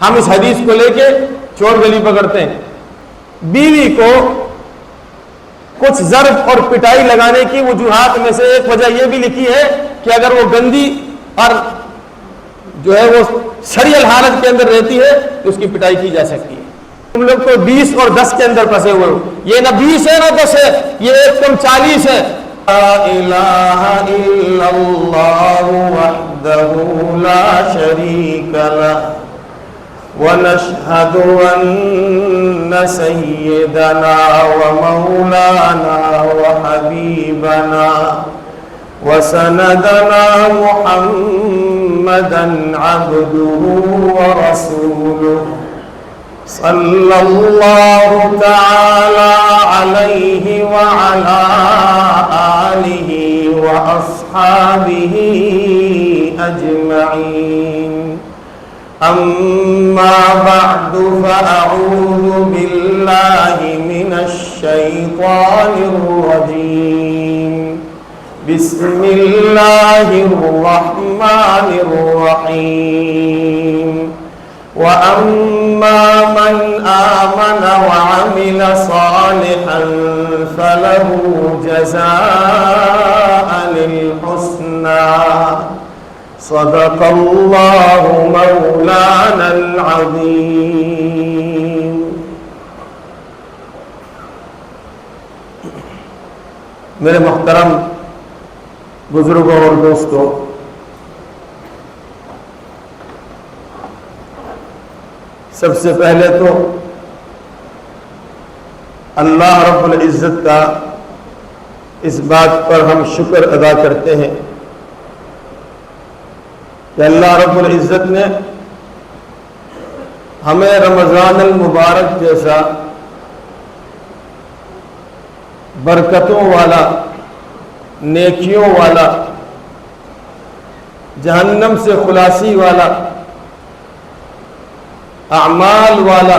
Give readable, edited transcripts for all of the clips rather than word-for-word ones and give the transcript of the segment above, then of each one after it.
ہم اس حدیث کو لے کے چور گلی پکڑتے ہیں. بیوی کو کچھ ضرب اور پٹائی لگانے کی وجوہات میں سے ایک وجہ یہ بھی لکھی ہے کہ اگر وہ گندی اور جو ہے وہ سڑیل حالت کے اندر رہتی ہے تو اس کی پٹائی کی جا سکتی ہے. تم لوگ تو 20 اور 10 کے اندر پھنسے ہوئے ہو. یہ نہ 20 ہے نہ 10 ہے, یہ ایک کم 40 ہے. لا الہ الا اللہ وحدہ لا شریک لہ ونشہد ان سیدنا ومولانا وحبیبنا وسندنا محمدا عبده ورسوله صلی اللہ تعالی علیہ وعلا آلہ واصحابہ اجمعین. اما بعد فاعوذ باللہ من الشیطان الرجیم. بسم اللہ الرحمن الرحیم. وَأَمَّا مَنْ آمَنَ وَعَمِلَ صَالِحًا فَلَهُ جَزَاءً الْحُسْنَى صدق اللہ مولانا العظیم. میرے محترم بزرگوں اور دوستوں, سب سے پہلے تو اللہ رب العزت کا اس بات پر ہم شکر ادا کرتے ہیں کہ اللہ رب العزت نے ہمیں رمضان المبارک جیسا برکتوں والا, نیکیوں والا, جہنم سے خلاصی والا, اعمال والا,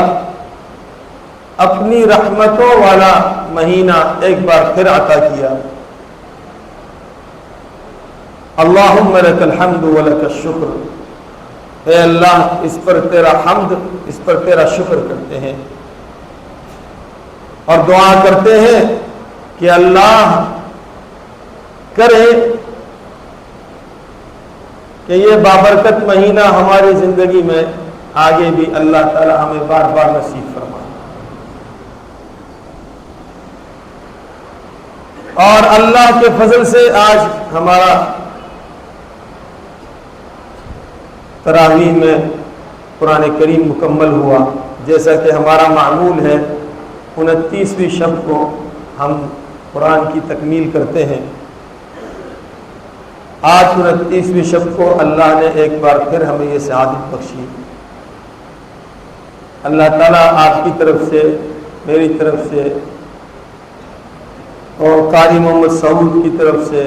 اپنی رحمتوں والا مہینہ ایک بار پھر عطا کیا. اللہم لک الحمد ولک الشکر. اے اللہ, اس پر تیرا حمد, اس پر تیرا شکر کرتے ہیں اور دعا کرتے ہیں کہ اللہ کرے کہ یہ بابرکت مہینہ ہماری زندگی میں آگے بھی اللہ تعالی ہمیں بار بار نصیب فرمائے. اور اللہ کے فضل سے آج ہمارا تراویح میں قرآن کریم مکمل ہوا. جیسا کہ ہمارا معمول ہے 29ویں شب کو ہم قرآن کی تکمیل کرتے ہیں. آج 29ویں شب کو اللہ نے ایک بار پھر ہمیں یہ سعادت بخشی. اللہ تعالیٰ آپ کی طرف سے, میری طرف سے اور قاری محمد سعود کی طرف سے,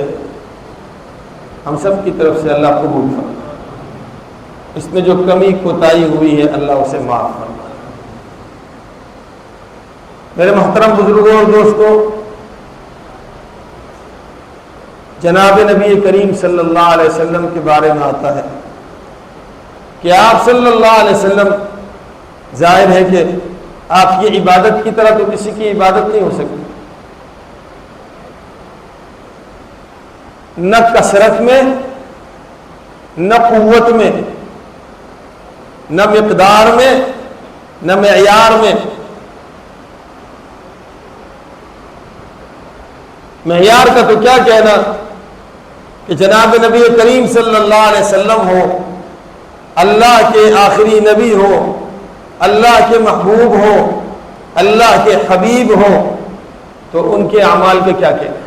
ہم سب کی طرف سے اللہ قبول فرمائے. اس میں جو کمی کوتاہی ہوئی ہے اللہ اسے معاف فرمائے. میرے محترم بزرگوں اور دوستوں, جناب نبی کریم صلی اللہ علیہ وسلم کے بارے میں آتا ہے کہ آپ صلی اللہ علیہ وسلم, ظاہر ہے کہ آپ کی عبادت کی طرح تو کسی کی عبادت نہیں ہو سکتی. نہ کثرت میں, نہ قوت میں, نہ مقدار میں, نہ معیار میں. معیار کا تو کیا کہنا کہ جناب نبی کریم صلی اللہ علیہ وسلم ہو, اللہ کے آخری نبی ہو, اللہ کے محبوب ہو, اللہ کے حبیب ہو, تو ان کے اعمال پہ کیا کہنا.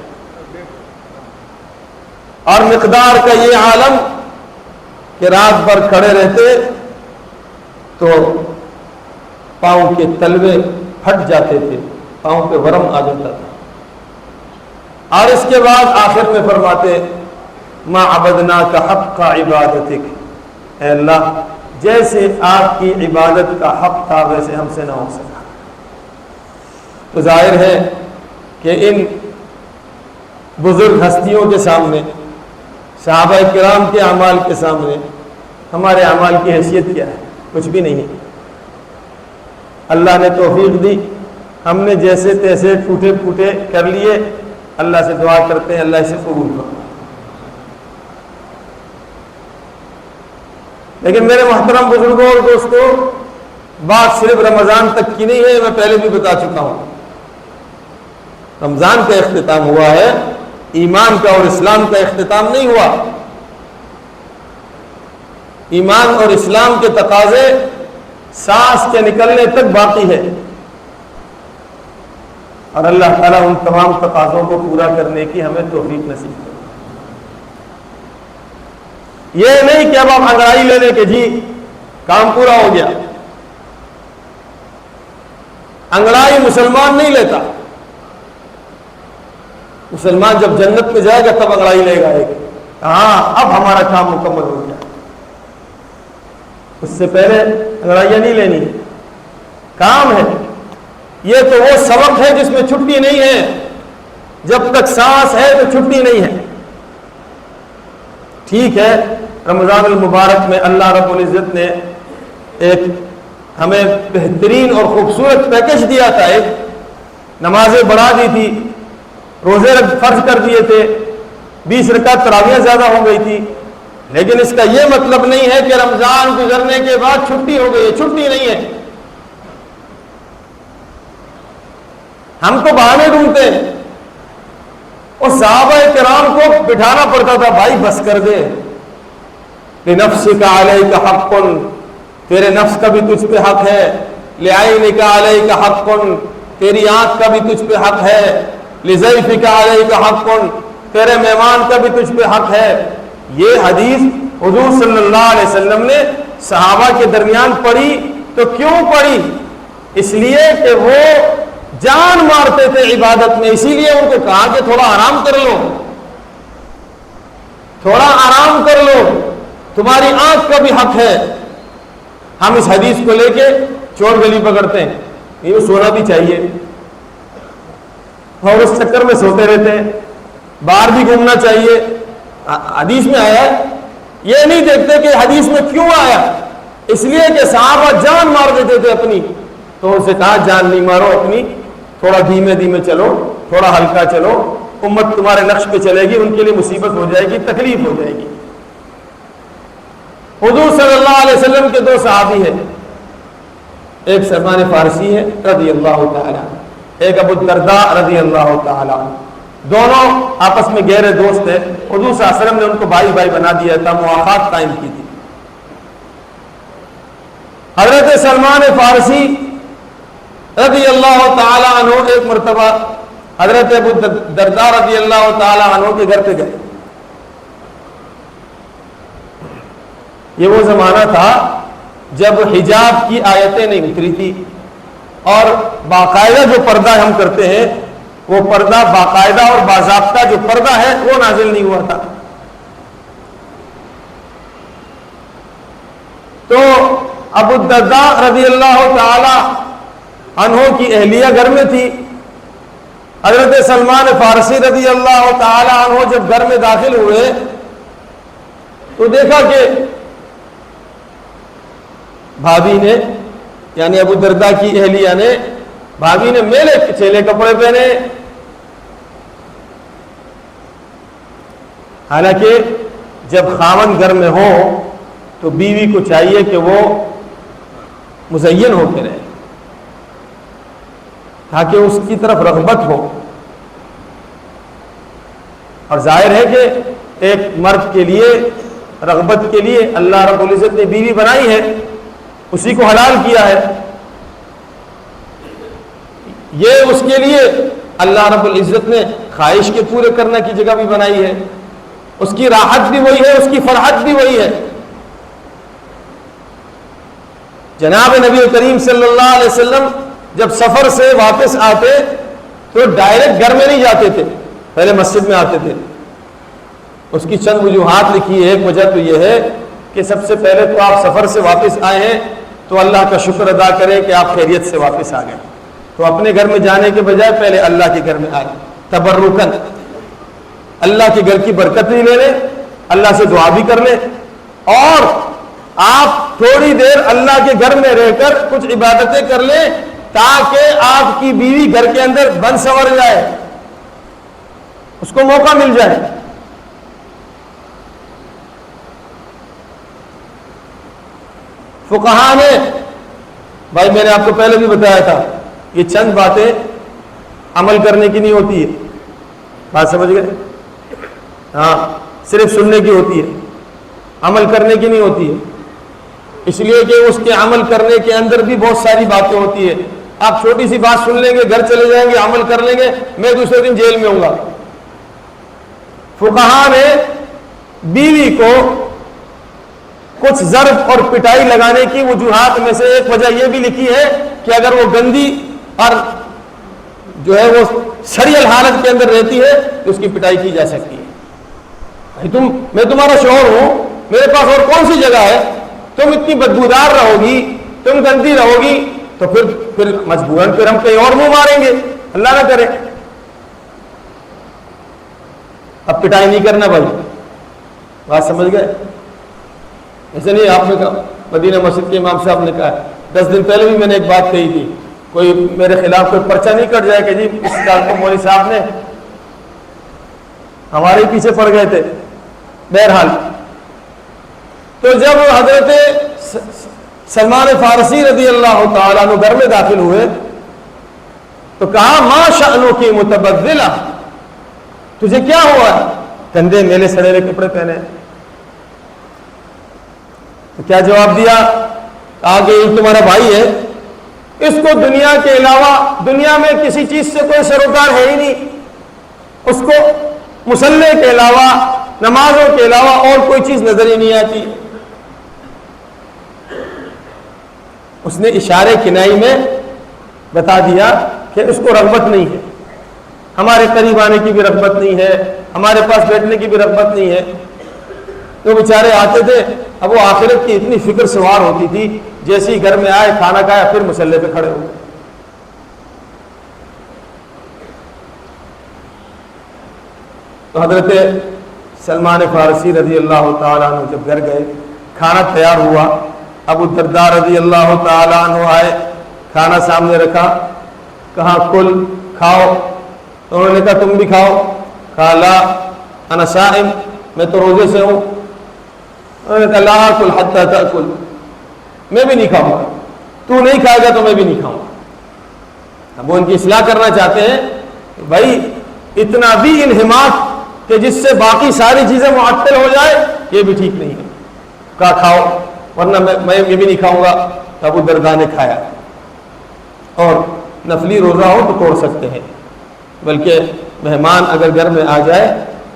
اور مقدار کا یہ عالم کہ رات بھر کھڑے رہتے تو پاؤں کے تلوے پھٹ جاتے تھے, پاؤں پہ ورم آ جاتا تھا. اور اس کے بعد آخر میں فرماتے ما عبدناک حق عبادتک, اے اللہ جیسے آپ کی عبادت کا حق تھا ویسے ہم سے نہ ہو سکا. تو ظاہر ہے کہ ان بزرگ ہستیوں کے سامنے, صحابہ کرام کے اعمال کے سامنے ہمارے اعمال کی حیثیت کیا ہے. کچھ بھی نہیں ہے۔ اللہ نے توفیق دی، ہم نے جیسے تیسے ٹوٹے پھوٹے کر لیے، اللہ سے دعا کرتے ہیں اللہ اسے قبول کرے۔ لیکن میرے محترم بزرگوں اور دوستوں، بات صرف رمضان تک کی نہیں ہے، میں پہلے بھی بتا چکا ہوں۔ رمضان کا اختتام ہوا ہے، ایمان کا اور اسلام کا اختتام نہیں ہوا۔ ایمان اور اسلام کے تقاضے سانس کے نکلنے تک باقی ہے، اور اللہ تعالیٰ ان تمام تقاضوں کو پورا کرنے کی ہمیں توفیق نصیب کرے۔ یہ نہیں کہ اب آپ انگڑائی لے لیں کہ جی کام پورا ہو گیا۔ انگڑائی مسلمان نہیں لیتا، مسلمان جب جنت میں جائے گا تب انگڑائی لے گا، ہاں اب ہمارا کام مکمل ہو گیا۔ اس سے پہلے انگڑائیاں نہیں لینی، کام ہے۔ یہ تو وہ سبق ہے جس میں چھٹی نہیں ہے، جب تک سانس ہے تو چھٹی نہیں ہے۔ ٹھیک ہے، رمضان المبارک میں اللہ رب العزت نے ایک ہمیں بہترین اور خوبصورت پیکج دیا تھا، ایک نمازیں بڑھا دی تھی، روزے فرض کر دیے تھے، 20 رکعت تراویح زیادہ ہو گئی تھی، لیکن اس کا یہ مطلب نہیں ہے کہ رمضان گزرنے کے بعد چھٹی ہو گئی ہے، چھٹی نہیں ہے۔ ہم تو بہانے ڈھونڈتے ہیں، اور صحابہ کرام کو بٹھانا پڑتا تھا، بھائی بس کر دے، لنفسک علیک حق، تیرے نفس کا بھی تجھ پہ حق ہے، لعینک علیک حق، تیری آنکھ کا بھی تجھ پہ حق ہے، لضیفک علیک حق، تیرے مہمان کا بھی تجھ پہ حق ہے۔ یہ حدیث حضور صلی اللہ علیہ وسلم نے صحابہ کے درمیان پڑھی تو کیوں پڑھی؟ اس لیے کہ وہ جان مارتے تھے عبادت میں، اسی لیے ان کو کہا کہ تھوڑا آرام کر لو، تھوڑا آرام کر لو، تمہاری آنکھ کا بھی حق ہے۔ ہم اس حدیث کو لے کے چور گلی پکڑتے ہیں، یہ سونا بھی چاہیے، اور اس چکر میں سوتے رہتے ہیں، باہر بھی گھومنا چاہیے۔ حدیث میں آیا ہے، یہ نہیں دیکھتے کہ حدیث میں کیوں آیا، اس لیے کہ صحابہ جان مار دیتے تھے اپنی، تو ان سے کہا جان نہیں مارو اپنی، تھوڑا دھیمے دھیمے چلو، تھوڑا ہلکا چلو، امت تمہارے نقش پہ چلے گی، ان کے لیے مصیبت ہو جائے گی، تکلیف ہو جائے گی۔ حضور صلی اللہ علیہ وسلم کے دو صحابی ہیں، ایک سلمان فارسی ہے رضی اللہ تعالیٰ، ایک ابو الدرداء رضی اللہ تعالیٰ، دونوں آپس میں گہرے دوست ہیں۔ حضور صلی اللہ علیہ وسلم نے ان کو بھائی بھائی بنا دیا تھا، مواخات قائم کی تھی۔ حضرت سلمان فارسی رضی اللہ تعالیٰ عنہ ایک مرتبہ حضرت ابو الدرداء رضی اللہ تعالیٰ عنہ کے گھر پہ گئے۔ یہ وہ زمانہ تھا جب حجاب کی آیتیں نہیں اتری تھی، اور باقاعدہ جو پردہ ہم کرتے ہیں وہ پردہ باقاعدہ اور باضابطہ جو پردہ ہے وہ نازل نہیں ہوا تھا۔ تو ابو الدرداء رضی اللہ تعالی عنہ کی اہلیہ گھر میں تھی۔ حضرت سلمان فارسی رضی اللہ تعالی عنہ جب گھر میں داخل ہوئے تو دیکھا کہ بھابھی نے، یعنی ابو الدرداء کی اہلیہ نے، بھابھی نے میلے چیلے کپڑے پہنے۔ حالانکہ جب خاوند گھر میں ہو تو بیوی کو چاہیے کہ وہ مزین ہو کے رہے تاکہ اس کی طرف رغبت ہو، اور ظاہر ہے کہ ایک مرد کے لیے رغبت کے لیے اللہ رب العزت نے بیوی بنائی ہے، اسی کو حلال کیا ہے، یہ اس کے لیے اللہ رب العزت نے خواہش کے پورے کرنے کی جگہ بھی بنائی ہے، اس کی راحت بھی وہی ہے، اس کی فرحت بھی وہی ہے۔ جناب نبی کریم صلی اللہ علیہ وسلم جب سفر سے واپس آتے تو ڈائریکٹ گھر میں نہیں جاتے تھے، پہلے مسجد میں آتے تھے۔ اس کی چند وجوہات لکھی ہے، ایک وجہ تو یہ ہے کہ سب سے پہلے تو آپ سفر سے واپس آئے ہیں تو اللہ کا شکر ادا کریں کہ آپ خیریت سے واپس آ گئے، تو اپنے گھر میں جانے کے بجائے پہلے اللہ کے گھر میں آئے، تبرکن، اللہ کے گھر کی برکت بھی لے لیں، اللہ سے دعا بھی کر لیں، اور آپ تھوڑی دیر اللہ کے گھر میں رہ کر کچھ عبادتیں کر لیں تاکہ آپ کی بیوی گھر کے اندر بن سنور جائے، اس کو موقع مل جائے۔ فقہاء نے، بھائی میں نے آپ کو پہلے بھی بتایا تھا، یہ چند باتیں عمل کرنے کی نہیں ہوتی ہے، بات سمجھ گئے؟ ہاں، صرف سننے کی ہوتی ہے، عمل کرنے کی نہیں ہوتی ہے، اس لیے کہ اس کے عمل کرنے کے اندر بھی بہت ساری باتیں ہوتی ہے۔ آپ چھوٹی سی بات سن لیں گے، گھر چلے جائیں گے، عمل کر لیں گے، میں دوسرے دن جیل میں ہوں گا۔ فقہاء نے بیوی کو کچھ ضرب اور پٹائی لگانے کی وجوہات میں سے ایک وجہ یہ بھی لکھی ہے کہ اگر وہ گندی اور جو ہے وہ سڑیل حالت کے اندر رہتی ہے تو اس کی پٹائی کی جا سکتی ہے۔ میں تمہارا شوہر ہوں، میرے پاس اور کون سی جگہ ہے؟ تم اتنی بدبودار رہو گی، تم گندی رہو گی، تو پھر مجبوراً پھر ہم کہیں اور منہ ماریں گے، اللہ نہ کرے۔ اب پٹائی نہیں کرنا بھائی، بات سمجھ گئے؟ ایسے نہیں آپ نے کہا، مدینہ مسجد کے امام صاحب نے کہا، 10 دن پہلے بھی میں نے ایک بات کہی تھی، کوئی میرے خلاف کوئی پرچہ نہیں کٹ جائے کہ جی اس کال کو مولوی صاحب نے ہمارے پیچھے پڑ گئے تھے۔ بہرحال تو جب حضرت سلمان فارسی رضی اللہ تعالیٰ عنہ گھر میں داخل ہوئے تو کہا ما شأنک متبذلہ، تجھے کیا ہوا ہے؟ گندے میلے سڑے ہوئے کپڑے پہنے۔ تو کیا جواب دیا؟ کہا کہ یہ تمہارا بھائی ہے، اس کو دنیا کے علاوہ دنیا میں کسی چیز سے کوئی سروکار ہے ہی نہیں، اس کو مصلی کے علاوہ نمازوں کے علاوہ اور کوئی چیز نظر ہی نہیں آتی۔ اس نے اشارے کنائی میں بتا دیا کہ اس کو رغبت نہیں ہے، ہمارے قریب آنے کی بھی رغبت نہیں ہے، ہمارے پاس بیٹھنے کی بھی رغبت نہیں ہے۔ تو بیچارے آتے تھے، اب وہ آخرت کی اتنی فکر سوار ہوتی تھی، جیسے ہی گھر میں آئے کھانا کھایا پھر مصلی پہ کھڑے ہوئے۔ تو حضرت سلمان فارسی رضی اللہ تعالیٰ عنہ جب گھر گئے، کھانا تیار ہوا، ابو الدرداء رضی اللہ تعالیٰ عنہ آئے، کھانا سامنے رکھا، کہا کل کھاؤ، تو انہوں نے کہا تم بھی کھاؤ، کہا لا انا صائم، میں تو روزے سے ہوں۔ انہوں نے کہا لا آکل حتی تأکل، میں بھی نہیں کھاؤں گا، تو نہیں کھائے گا تو میں بھی نہیں کھاؤں گا۔ اب وہ ان کی اصلاح کرنا چاہتے ہیں کہ بھائی اتنا بھی انہماک کہ جس سے باقی ساری چیزیں معطل ہو جائے، یہ بھی ٹھیک نہیں ہے۔ کہا کھاؤ ورنہ میں یہ بھی نہیں کھاؤں گا۔ ابو الدرداء نے کھایا، اور نفلی روزہ ہو تو توڑ سکتے ہیں، بلکہ مہمان اگر گھر میں آ جائے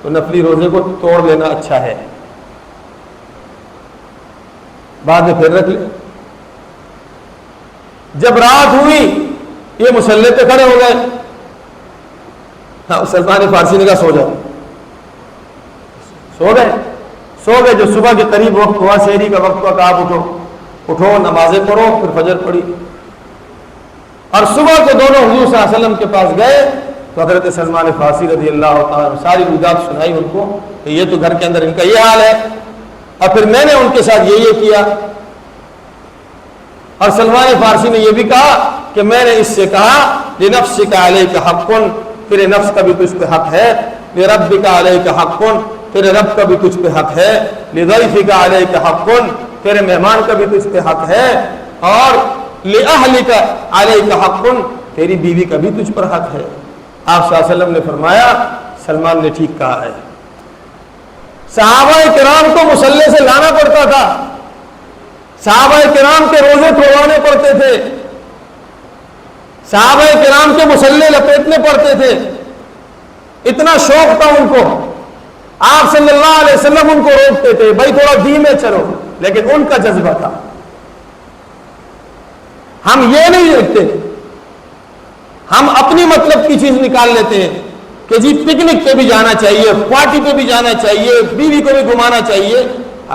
تو نفلی روزے کو توڑ لینا اچھا ہے، بعد میں پھر رکھ لے۔ جب رات ہوئی یہ مصلی پہ کھڑے ہو گئے، سلمان فارسی نے کہا سو جاؤ، سو گئے۔ جو صبح کے قریب وقت ہوا، سحری کا وقت ہوا، کہا آپ اٹھو نمازیں پڑھو، پھر فجر پڑھی، اور صبح کو دونوں حضور صلی اللہ علیہ وسلم کے پاس گئے تو حضرت سلمان فارسی رضی اللہ تعالیٰ عنہ ساری وجوہات سنائی ان کو کہ یہ تو گھر کے اندر ان کا یہ حال ہے، اور پھر میں نے ان کے ساتھ یہ کیا۔ اور سلمان فارسی نے یہ بھی کہا کہ میں نے اس سے کہا لنفسک علیک حق، تیرے نفس کا بھی تجھ پہ حق ہے، لربک علیک حق، تیرے رب کا بھی تجھ پہ حق ہے، لضیفک علیک حق، تیرے مہمان کا بھی تجھ پہ حق ہے، اور لأہلک علیک حق، تیری بیوی کا بھی تجھ پر حق ہے۔ آپ صلی اللہ علیہ وسلم نے فرمایا سلمان نے ٹھیک کہا ہے۔ صحابہ کرام کو مصلی سے لانا پڑتا تھا، صحابہ کرام کے روزے توڑوانے پڑتے تھے، صحابہ کرام کے مصلی لپیٹنے پڑتے تھے، اتنا شوق تھا ان کو۔ آپ صلی اللہ علیہ وسلم ان کو روکتے تھے، بھائی تھوڑا دھیمے چلو، لیکن ان کا جذبہ تھا۔ ہم یہ نہیں دیکھتے، ہم اپنی مطلب کی چیز نکال لیتے ہیں کہ جی پکنک پہ بھی جانا چاہیے، پارٹی پہ بھی جانا چاہیے، بیوی کو بھی گھمانا چاہیے۔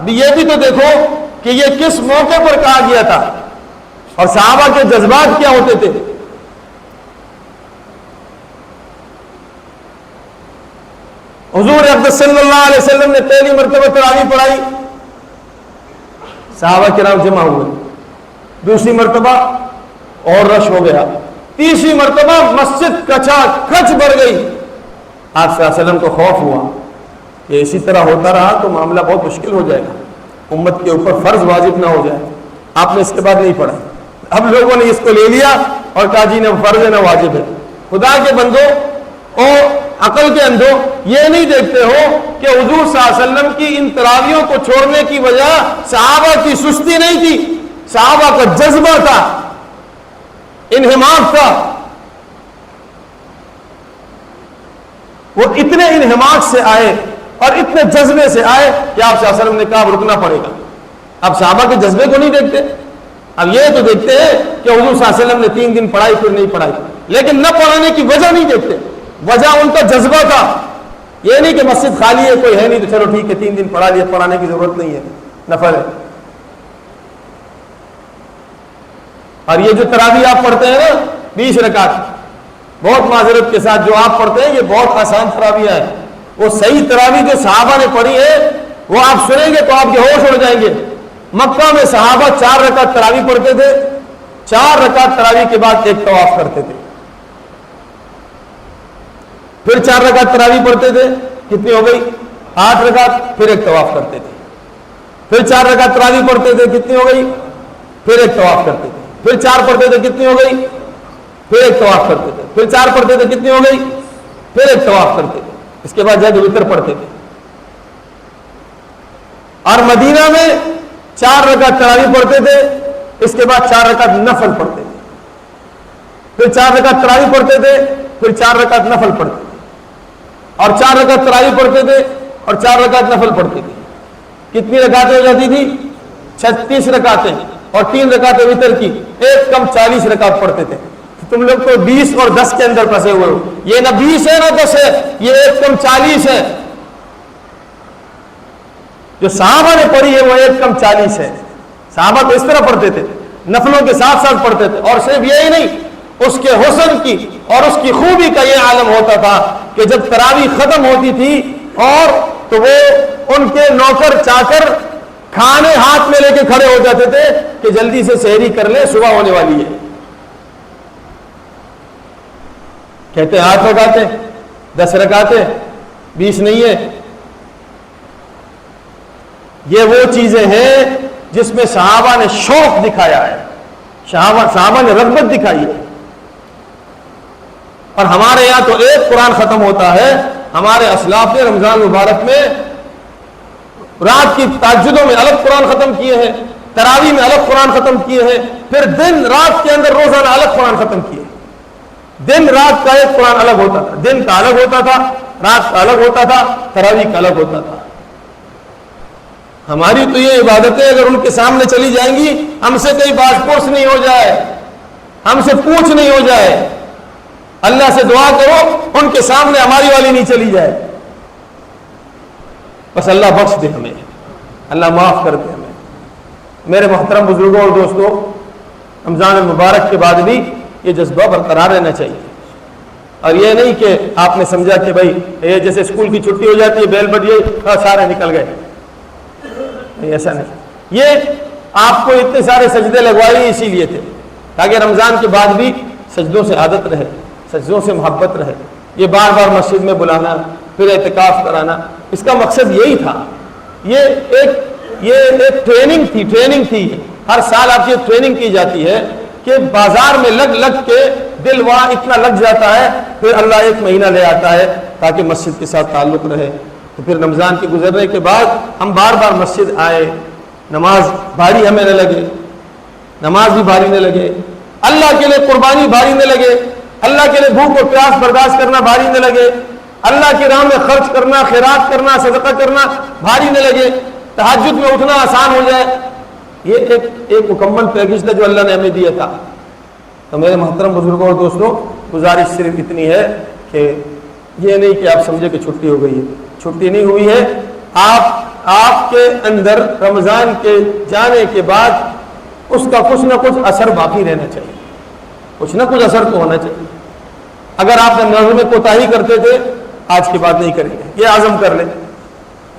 ابھی یہ بھی تو دیکھو کہ یہ کس موقع پر کہا گیا تھا، اور صحابہ کے جذبات کیا ہوتے تھے۔ حضور اقدس صلی اللہ علیہ وسلم نے پہلی مرتبہ تراویح پڑھائی، صحابہ کرام جمع ہوئے، دوسری مرتبہ اور رش ہو گیا، تیسری مرتبہ مسجد کچا کچ بھر گئی۔ آپ صلی اللہ علیہ وسلم کو خوف ہوا کہ اسی طرح ہوتا رہا تو معاملہ بہت مشکل ہو جائے گا، امت کے اوپر فرض واجب نہ ہو جائے۔ آپ نے اس کے بعد نہیں پڑھا، اب لوگوں نے اس کو لے لیا اور کہا جی نہ فرض ہے نہ واجب ہے۔ خدا کے بندو اور عقل کے اندھو، یہ نہیں دیکھتے ہو کہ حضور صلی اللہ علیہ وسلم کی ان تراویحوں کو چھوڑنے کی وجہ صحابہ کی سستی نہیں تھی، صحابہ کا جذبہ تھا، انہماک تھا۔ وہ اتنے انہماک سے آئے اور اتنے جذبے سے آئے کہ آپ صلی اللہ علیہ وسلم نے کہا اب رکنا پڑے گا۔ اب صحابہ کے جذبے کو نہیں دیکھتے، اب یہ تو دیکھتے ہیں کہ حضور صلی اللہ علیہ وسلم نے 3 دن پڑھائی پھر نہیں پڑھائی، لیکن نہ پڑھانے کی وجہ نہیں دیکھتے، وجہ ان کا جذبہ تھا۔ یہ نہیں کہ مسجد خالی ہے کوئی ہے نہیں تو چلو ٹھیک ہے 3 دن پڑھا لیا، پڑھانے کی ضرورت نہیں ہے، نفل ہے۔ اور یہ جو تراویح آپ پڑھتے ہیں نا 20 رکعت، بہت معذرت کے ساتھ جو آپ پڑھتے ہیں یہ بہت آسان تراویح ہے، وہ صحیح تراویح جو صحابہ نے پڑھی ہے وہ آپ سنیں گے تو آپ کے ہوش اڑ جائیں گے۔ مکہ میں صحابہ 4 رکعت تراویح پڑھتے تھے، 4 رکعت تراویح کے بعد ایک طواف کرتے تھے، پھر 4 رکعت تراویح پڑھتے تھے، کتنی ہو گئی 8 رکعت، پھر ایک طواف کرتے تھے، پھر 4 رکعت تراویح پڑھتے تھے، کتنی ہو گئی، پھر ایک طواف کرتے تھے، پھر 4 پڑھتے تھے، کتنی ہو گئی، پھر ایک طواف کرتے تھے، پھر 4 پڑھتے تھے، کتنی ہو گئی، پھر ایک طواف کرتے تھے، اس کے بعد جب وتر پڑھتے تھے۔ اور مدینہ میں 4 رکعت تراویح پڑھتے تھے، اس کے بعد 4 رکعت نفل پڑھتے تھے، پھر 4 رکعت تراویح پڑھتے تھے، پھر 4 رکعت نفل پڑھتے تھے، اور 4 رکعت تراویح پڑھتے تھے اور 4 رکعت نفل پڑھتے تھے۔ کتنی رکعتیں ہو جاتی تھی؟ 36 رکعتیں، اور 3 رکعتیں وتر کی، ایک کم 40 رکعت پڑھتے تھے۔ تم لوگ تو 20 اور 10 کے اندر پھنسے ہوئے ہو، یہ نہ 20 ہے نہ 10 ہے، یہ ایک کم 40 ہے۔ جو صحابہ نے پڑھی ہے وہ ایک کم 40 ہے۔ صحابہ تو اس طرح پڑھتے تھے، نفلوں کے ساتھ ساتھ پڑھتے تھے، اور صرف یہی نہیں، اس کے حسن کی اور اس کی خوبی کا یہ عالم ہوتا تھا کہ جب تراویح ختم ہوتی تھی اور تو وہ ان کے نوکر چاکر کھانے ہاتھ میں لے کے کھڑے ہو جاتے تھے کہ جلدی سے سحری کر لیں صبح ہونے والی ہے۔ کہتے 8 رکعتیں 10 رکعتیں 20 نہیں ہے۔ یہ وہ چیزیں ہیں جس میں صحابہ نے شوق دکھایا ہے، صحابہ نے رغبت دکھائی ہے۔ اور ہمارے یہاں تو ایک قرآن ختم ہوتا ہے، ہمارے اسلاف نے رمضان مبارک میں رات کی تہجدوں میں الگ قرآن ختم کیے ہیں، تراویح میں الگ قرآن ختم کیے ہیں، پھر دن رات کے اندر روزانہ الگ قرآن ختم کیے۔ دن رات کا ایک قرآن الگ ہوتا تھا، دن کا الگ ہوتا تھا، رات کا الگ ہوتا تھا، تراویح کا الگ ہوتا تھا۔ ہماری تو یہ عبادتیں اگر ان کے سامنے چلی جائیں گی، ہم سے کوئی باز پرس نہیں ہو جائے، ہم سے پوچھ نہیں ہو جائے، اللہ سے دعا کرو ان کے سامنے ہماری والی نہیں چلی جائے۔ بس اللہ بخش دے ہمیں، اللہ معاف کر دے ہمیں۔ میرے محترم بزرگوں اور دوستوں، رمضان المبارک کے بعد بھی یہ جذبہ برقرار رہنا چاہیے، اور یہ نہیں کہ آپ نے سمجھا کہ بھائی یہ جیسے اسکول کی چھٹی ہو جاتی ہے، بیل بج گئی سارے نکل گئے، نہیں، ایسا نہیں۔ یہ آپ کو اتنے سارے سجدے لگوائے اسی لیے تھے تاکہ رمضان کے بعد بھی سجدوں سے عادت رہے، سجدوں سے محبت رہے۔ یہ بار بار مسجد میں بلانا، پھر اعتکاف کرانا، اس کا مقصد یہی تھا۔ یہ ایک ٹریننگ تھی، ہر سال آپ کی ٹریننگ کی جاتی ہے کہ بازار میں لگ کے دل وہاں اتنا لگ جاتا ہے، پھر اللہ 1 مہینہ لے آتا ہے تاکہ مسجد کے ساتھ تعلق رہے۔ تو پھر رمضان کے گزرنے کے بعد ہم بار بار مسجد آئے، نماز بھاری ہمیں نہ لگے، نماز بھی بھاری نہ لگے، اللہ کے لیے قربانی بھاری نہ لگے، اللہ کے لیے بھوک اور پیاس برداشت کرنا بھاری نہ لگے، اللہ کی راہ میں خرچ کرنا، خیرات کرنا، صدقہ کرنا بھاری نہ لگے، تہجد میں اٹھنا آسان ہو جائے۔ یہ ایک مکمل پیکج تھا جو اللہ نے ہمیں دیا تھا۔ تو میرے محترم بزرگوں اور دوستوں، گزارش صرف اتنی ہے کہ یہ نہیں کہ آپ سمجھے کہ چھٹی ہو گئی ہے، چھٹی نہیں ہوئی ہے۔ آپ کے اندر رمضان کے جانے کے بعد اس کا کچھ نہ کچھ اثر باقی رہنا چاہیے، کچھ نہ کچھ اثر تو ہونا چاہیے۔ اگر آپ نماز میں کوتاہی کرتے تھے، آج کے بعد نہیں کریں گے، یہ عزم کر لیں۔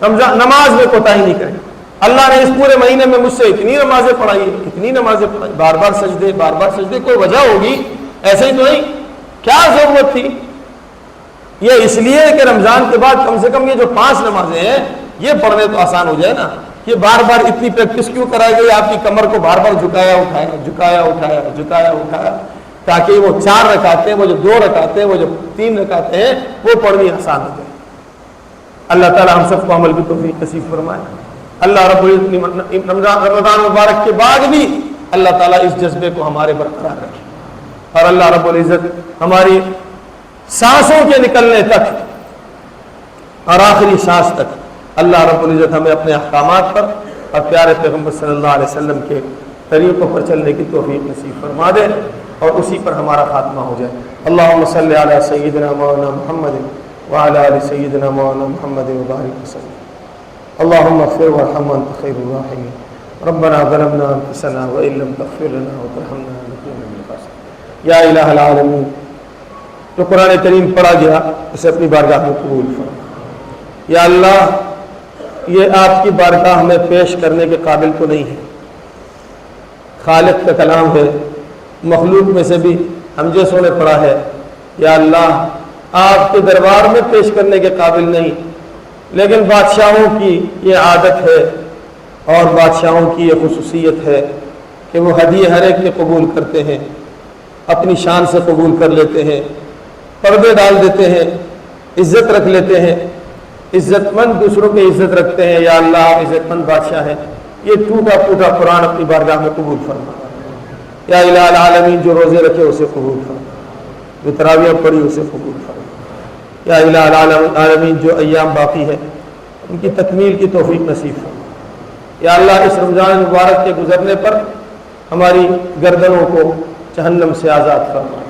رمضان نماز میں کوتاہی نہیں کریں گے، اللہ نے اس پورے مہینے میں مجھ سے اتنی نمازیں پڑھائی، اتنی نمازیں پڑھائی، بار بار سجدے، کوئی وجہ ہوگی، ایسے ہی تو نہیں، کیا ضرورت تھی؟ یہ اس لیے کہ رمضان کے بعد کم سے کم یہ جو 5 نمازیں ہیں یہ پڑھنے تو آسان ہو جائے نا. یہ بار بار اتنی پریکٹس کیوں کرائی گئی؟ آپ کی کمر کو بار بار جھکایا اٹھایا تاکہ وہ 4 رکعتیں، وہ جو 2 رکعتیں، وہ جو 3 رکعتیں ہیں وہ پڑھنی آسان ہو جائے. اللہ تعالی ہم سب کو عمل کی توفیق نصیب فرمائے. اللہ رب العزت رمضان مبارک کے بعد بھی اللہ تعالیٰ اس جذبے کو ہمارے برقرار رکھے، اور اللہ رب العزت ہماری سانسوں کے نکلنے تک اور آخری سانس تک اللہ رب العزت ہمیں اپنے احکامات پر اور پیارے پیغمبر صلی اللہ علیہ وسلم کے طریقوں پر چلنے کی توفیق نصیب فرما دے اور اسی پر ہمارا خاتمہ ہو جائے. اللہم صلی علی سیدنا مولانا محمد وعلی آل سیدنا مولانا محمد وبارک وسلم. اللہم اغفر وارحم وانت خیر الراحمین. ربنا ظلمنا انفسنا وان لم تغفر لنا وترحمنا لنکونن من الخاسرین. یا الہ العالمین، جو قرآن کریم پڑھا گیا اسے اپنی بارگاہ میں قبول فرما. یا اللہ، یہ آپ کی بارگاہ میں پیش کرنے کے قابل تو نہیں ہے، خالق کا کلام ہے، مخلوق میں سے بھی ہم جیسوں نے پڑھا ہے. یا اللہ، آپ کے دربار میں پیش کرنے کے قابل نہیں، لیکن بادشاہوں کی یہ عادت ہے اور بادشاہوں کی یہ خصوصیت ہے کہ وہ ہدیے ہر ایک کے قبول کرتے ہیں، اپنی شان سے قبول کر لیتے ہیں، پردے ڈال دیتے ہیں، عزت رکھ لیتے ہیں، عزت مند دوسروں کی عزت رکھتے ہیں. یا اللہ، آپ عزت مند بادشاہ ہیں. یہ ٹوٹا پھوٹا قرآن اپنی بارگاہ میں قبول فرما. یا الہ العالمین، جو روزے رکھے اسے قبول فرما، جو تراویح پڑھی اسے قبول فرما. یا الہ العالمین، جو ایام باقی ہے ان کی تکمیل کی توفیق نصیب فرما. یا اللہ، اس رمضان مبارک کے گزرنے پر ہماری گردنوں کو جہنم سے آزاد فرما.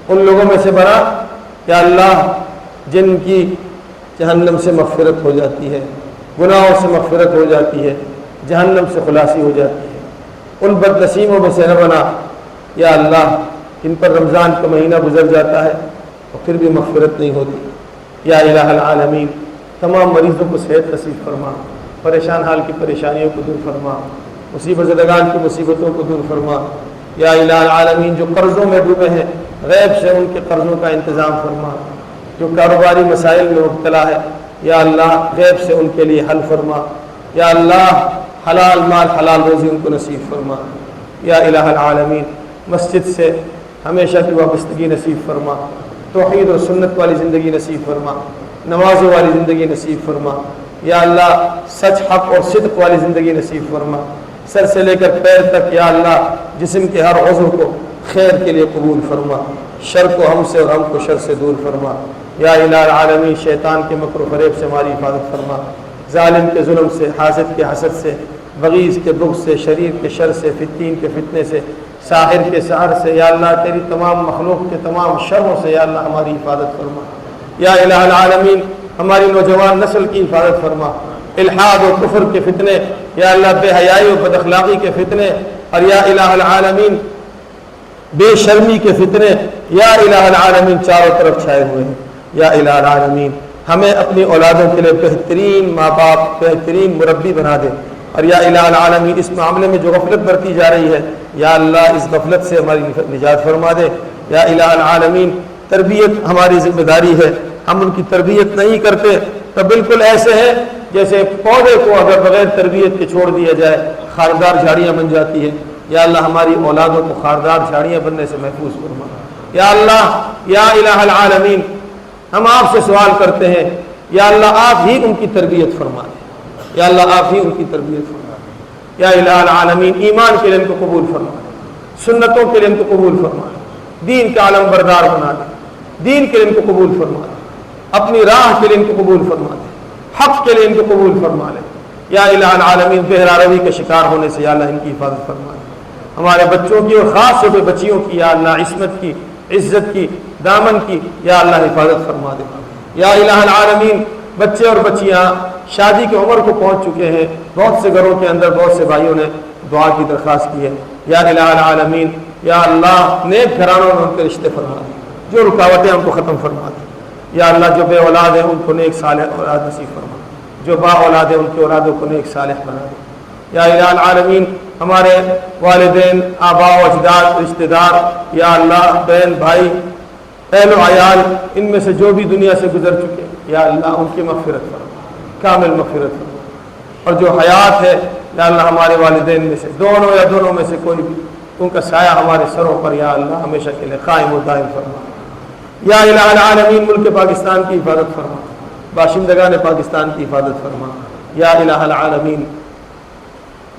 ان لوگوں میں سے بنا یا اللہ جن کی جہنم سے مغفرت ہو جاتی ہے، گناہوں سے مغفرت ہو جاتی ہے، جہنم سے خلاصی ہو جاتی ہے. ان بد نصیبوں میں سے نہ بنا یا اللہ جن پر رمضان کا مہینہ گزر جاتا ہے اور پھر بھی مغفرت نہیں ہوتی. یا الہ العالمین، تمام مریضوں کو صحت نصیب فرما، پریشان حال کی پریشانیوں کو دور فرما، مصیبت زدگان کی مصیبتوں کو دور فرما. یا الہ العالمین، جو قرضوں میں ڈوبے ہیں غیب سے ان کے قرضوں کا انتظام فرما. جو کاروباری مسائل میں مبتلا ہے یا اللہ غیب سے ان کے لیے حل فرما. یا اللہ، حلال مال حلال روزی ان کو نصیب فرما. یا الہ العالمین، مسجد سے ہمیشہ کی وابستگی نصیب فرما، توحید و سنت والی زندگی نصیب فرما، نمازوں والی زندگی نصیب فرما. یا اللہ، سچ حق اور صدق والی زندگی نصیب فرما. سر سے لے کر پیر تک یا اللہ جسم کے ہر عضو کو خیر کے لیے قبول فرما، شر کو ہم سے اور ہم کو شر سے دور فرما. یا الہ العالمین، شیطان کے مکر و فریب سے ہماری حفاظت فرما، ظالم کے ظلم سے، حاسد کے حسد سے، بغیض کے بغض سے، شریر کے شر سے، فتین کے فتنے سے، ساحر کے سحر سے. یا اللہ، تیری تمام مخلوق کے تمام شروں سے یا اللہ ہماری حفاظت فرما. یا الہ العالمین، ہماری نوجوان نسل کی حفاظت فرما. الحاد و کفر کے فتنے یا اللہ، بے حیائی و بد اخلاقی کے فتنے، اور یا الہ العالمین بے شرمی کے فتنے یا الہ العالمین چاروں طرف چھائے ہوئے ہیں. یا الہ العالمین، ہمیں اپنی اولادوں کے لیے بہترین ماں باپ، بہترین مربی بنا دے. اور یا الہ العالمین، اس معاملے میں جو غفلت برتی جا رہی ہے یا اللہ اس غفلت سے ہماری نجات فرما دے. یا الہ العالمین، تربیت ہماری ذمہ داری ہے، ہم ان کی تربیت نہیں کرتے تو بالکل ایسے ہے جیسے پودے کو اگر بغیر تربیت کے چھوڑ دیا جائے خاردار جھاڑیاں بن جاتی ہیں. یا اللہ، ہماری اولادوں کو خاردار جھاڑیاں بننے سے محفوظ فرما. یا اللہ، یا الہ العالمین، ہم آپ سے سوال کرتے ہیں یا اللہ آپ ہی ان کی تربیت فرما دیں. یا اللہ، آپ ہی ان کی تربیت فرما دیں. یا الہ العالمین، ایمان کے لیے ان کو قبول فرما دیں، سنتوں کے لیے ان کو قبول فرما دیں، دین کا علم بردار بنا دیں، دین کے لیے ان کو قبول فرما دیں، اپنی راہ کے لیے ان کو قبول فرما دیں، حق کے لیے ان کو قبول فرما لیں. یا الہ العالمین، بہرا روی کے شکار ہونے سے یا اللہ ان کی حفاظت فرما دیں. ہمارے بچوں کی اور خاص طور پہ بچیوں کی یا اللہ عصمت کی، عزت کی، دامن کی یا اللہ حفاظت فرما دے. یا الہ العالمین، بچے اور بچیاں شادی کی عمر کو پہنچ چکے ہیں، بہت سے گھروں کے اندر بہت سے بھائیوں نے دعا کی درخواست کی ہے. یا الہ العالمین، یا اللہ نیک گھرانوں میں ان کے رشتے فرما دے، جو رکاوٹیں ہم کو ختم فرما دے. یا اللہ، جو بے اولاد ہیں ان کو نیک صالح اولاد نصیب فرما، جو با اولاد ان کی اولادوں کو نیک صالح بنا دے۔ یا الہ العالمین ہمارے والدین، آباء و اجداد، رشتہ دار، یا اللہ بہن بھائی، اہل و عیال، ان میں سے جو بھی دنیا سے گزر چکے، یا اللہ ان کی مغفرت فرما، کامل مغفرت فرما۔ اور جو حیات ہے یا اللہ ہمارے والدین میں سے دونوں یا دونوں میں سے کوئی بھی، ان کا سایہ ہمارے سروں پر یا اللہ ہمیشہ کے لیے قائم و دائم فرما۔ یا الہ العالمین ملک پاکستان کی حفاظت فرما، باشندگان پاکستان کی حفاظت فرما۔ یا الہ العالمین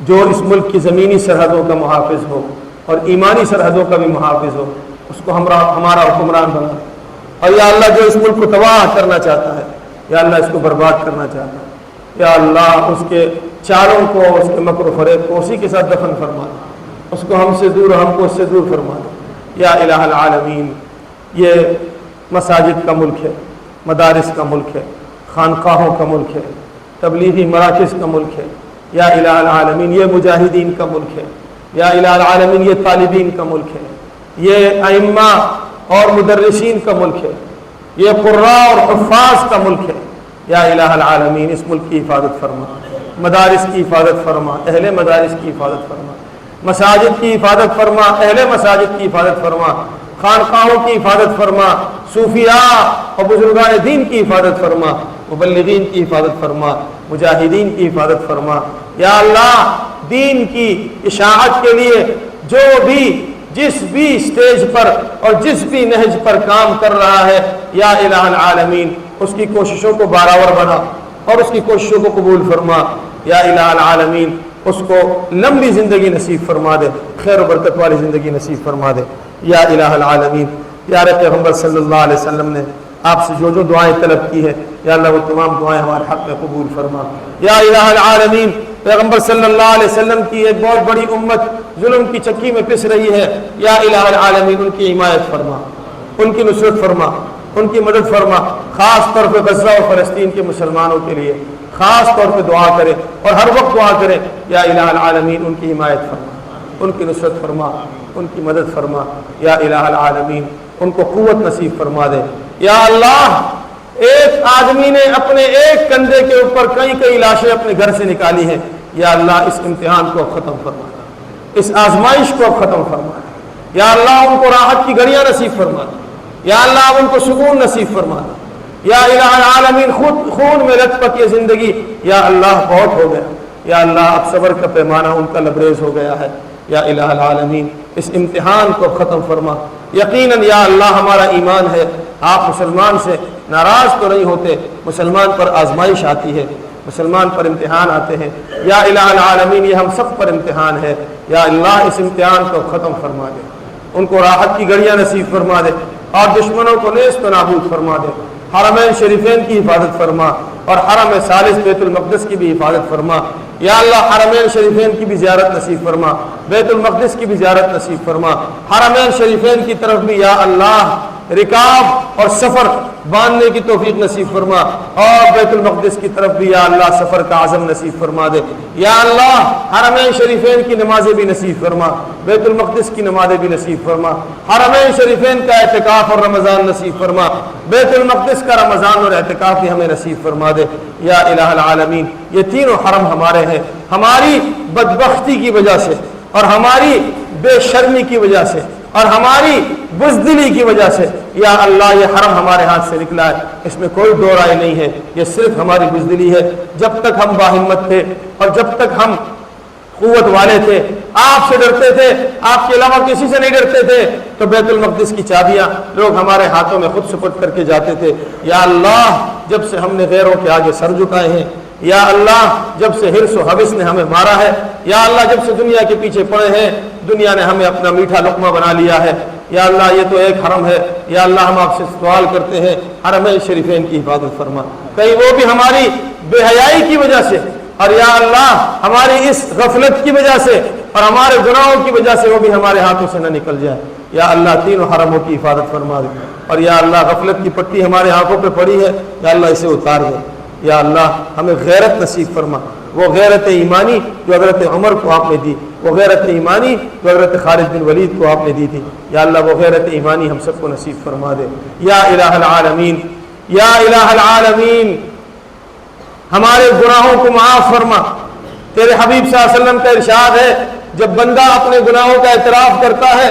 جو اس ملک کی زمینی سرحدوں کا محافظ ہو اور ایمانی سرحدوں کا بھی محافظ ہو، اس کو ہمارا حکمران بنا۔ اور یا اللہ جو اس ملک کو تباہ کرنا چاہتا ہے، یا اللہ اس کو برباد کرنا چاہتا ہے، یا اللہ اس کے چالوں کو، اس کے مکر و فریب کو اسی کے ساتھ دفن فرما دے، اس کو ہم سے دور، ہم کو اس سے دور فرما دے۔ یا الہ العالمین یہ مساجد کا ملک ہے، مدارس کا ملک ہے، خانقاہوں کا ملک ہے، تبلیغی مراکز کا ملک ہے۔ یا الہ العالمین یہ مجاہدین کا ملک ہے۔ یا الہ العالمین یہ طالبین کا ملک ہے، یہ ائمہ اور مدرسین کا ملک ہے، یہ قراء اور حفاظ کا ملک ہے۔ یا الہ العالمین اس ملک کی حفاظت فرما، مدارس کی حفاظت فرما، اہل مدارس کی حفاظت فرما، مساجد کی حفاظت فرما، اہل مساجد کی حفاظت فرما، خانقاہوں کی حفاظت فرما، صوفیاء اور بزرگان دین کی حفاظت فرما، مبلغین کی حفاظت فرما، مجاہدین کی حفاظت فرما۔ یا اللہ دین کی اشاعت کے لیے جو بھی جس بھی سٹیج پر اور جس بھی نہج پر کام کر رہا ہے، یا الہ العالمین اس کی کوششوں کو بارآور بنا اور اس کی کوششوں کو قبول فرما۔ یا الہ العالمین اس کو لمبی زندگی نصیب فرما دے، خیر و برکت والی زندگی نصیب فرما دے۔ یا الہ العالمین پیارے پیغمبر صلی اللہ علیہ وسلم نے آپ سے جو جو دعائیں طلب کی ہے، یا اللہ وہ تمام دعائیں ہمارے حق میں قبول فرما۔ یا الہ العالمین پیغمبر صلی اللہ علیہ وسلم کی ایک بہت بڑی امت ظلم کی چکی میں پس رہی ہے، یا الہ العالمین ان کی حمایت فرما، ان کی نصرت فرما، ان کی مدد فرما۔ خاص طور پہ غزہ اور فلسطین کے مسلمانوں کے لیے خاص طور پہ دعا کرے اور ہر وقت دعا کرے، یا الہ العالمین ان کی حمایت فرما، ان کی نصرت فرما، ان کی مدد فرما۔ یا الہ العالمین ان کو قوت نصیب فرما دے۔ یا اللہ ایک آدمی نے اپنے ایک کندھے کے اوپر کئی لاشیں اپنے گھر سے نکالی ہیں، یا اللہ اس امتحان کو اب ختم فرما دے، اس آزمائش کو اب ختم فرما دے۔ یا اللہ ان کو راحت کی گھڑیاں نصیب فرما دے، یا اللہ ان کو سکون نصیب فرما دے۔ یا الہ العالمین خون میں لت پت یہ زندگی یا اللہ بہت ہو گیا، یا اللہ اب صبر کا پیمانہ ان کا لبریز ہو گیا ہے۔ یا الہ العالمین اس امتحان کو ختم فرما۔ یقیناً یا اللہ ہمارا ایمان ہے، آپ مسلمان سے ناراض تو نہیں ہوتے، مسلمان پر آزمائش آتی ہے، مسلمان پر امتحان آتے ہیں۔ یا الہ العالمین یہ ہم سب پر امتحان ہے، یا اللہ اس امتحان کو ختم فرما دے، ان کو راحت کی گھڑیاں نصیب فرما دے اور دشمنوں کو نیست و نابود فرما دے۔ حرمین شریفین کی حفاظت فرما اور حرم ثالث بیت المقدس کی بھی حفاظت فرما۔ یا اللہ حرمین شریفین کی بھی زیارت نصیب فرما، بیت المقدس کی بھی زیارت نصیب فرما، حرمین شریفین کی طرف بھی یا اللہ رکاب اور سفر باندھنے کی توفیق نصیب فرما، اور بیت المقدس کی طرف بھی یا اللہ سفر کا عزم نصیب فرما دے۔ یا اللہ حرمین شریفین کی نمازیں بھی نصیب فرما، بیت المقدس کی نمازیں بھی نصیب فرما، حرمین شریفین کا اعتکاف اور رمضان نصیب فرما، بیت المقدس کا رمضان اور اعتکاف بھی ہمیں نصیب فرما دے۔ یا الہ العالمین یہ تینوں حرم ہمارے ہیں، ہماری بدبختی کی وجہ سے اور ہماری بے شرمی کی وجہ سے اور ہماری بزدلی کی وجہ سے یا اللہ یہ حرم ہمارے ہاتھ سے نکلا ہے، اس میں کوئی دو رائے نہیں ہے، یہ صرف ہماری بزدلی ہے۔ جب تک ہم باہمت تھے اور جب تک ہم قوت والے تھے، آپ سے ڈرتے تھے، آپ کے علاوہ کسی سے نہیں ڈرتے تھے، تو بیت المقدس کی چابیاں لوگ ہمارے ہاتھوں میں خود سپرد کر کے جاتے تھے۔ یا اللہ جب سے ہم نے غیروں کے آگے سر جھکائے ہیں، یا اللہ جب سے حرص و حوث نے ہمیں مارا ہے، یا اللہ جب سے دنیا کے پیچھے پڑے ہیں، دنیا نے ہمیں اپنا میٹھا لقمہ بنا لیا ہے، یا اللہ یہ تو ایک حرم ہے، یا اللہ ہم آپ سے سوال کرتے ہیں حرمین شریفین کی حفاظت فرما، کہیں وہ بھی ہماری بے حیائی کی وجہ سے اور یا اللہ ہماری اس غفلت کی وجہ سے اور ہمارے گناہوں کی وجہ سے وہ بھی ہمارے ہاتھوں سے نہ نکل جائے۔ یا اللہ تینوں حرموں کی حفاظت فرما دے، اور یا اللہ غفلت کی پٹی ہمارے آنکھوں پہ پڑی ہے، یا اللہ اسے اتار دے۔ یا اللہ ہمیں غیرت نصیب فرما، وہ غیرت ایمانی جو حضرت عمر کو آپ نے دی، وہ غیرت ایمانی جو حضرت خالد بن ولید کو آپ نے دی تھی، یا اللہ وہ غیرت ایمانی ہم سب کو نصیب فرما دے۔ یا الہ العالمین، یا الہ العالمین ہمارے گناہوں کو معاف فرما۔ تیرے حبیب صلی اللہ علیہ وسلم کا ارشاد ہے جب بندہ اپنے گناہوں کا اعتراف کرتا ہے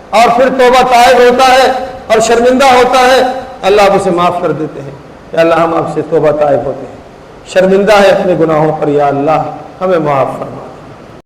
اور پھر توبہ طائب ہوتا ہے اور شرمندہ ہوتا ہے، اللہ اب اسے معاف کر دیتے ہیں کہ اللہ ہم آپ سے توبہ طائب ہوتے ہیں، شرمندہ ہے اپنے گناہوں پر، یا اللہ ہمیں معاف فرما۔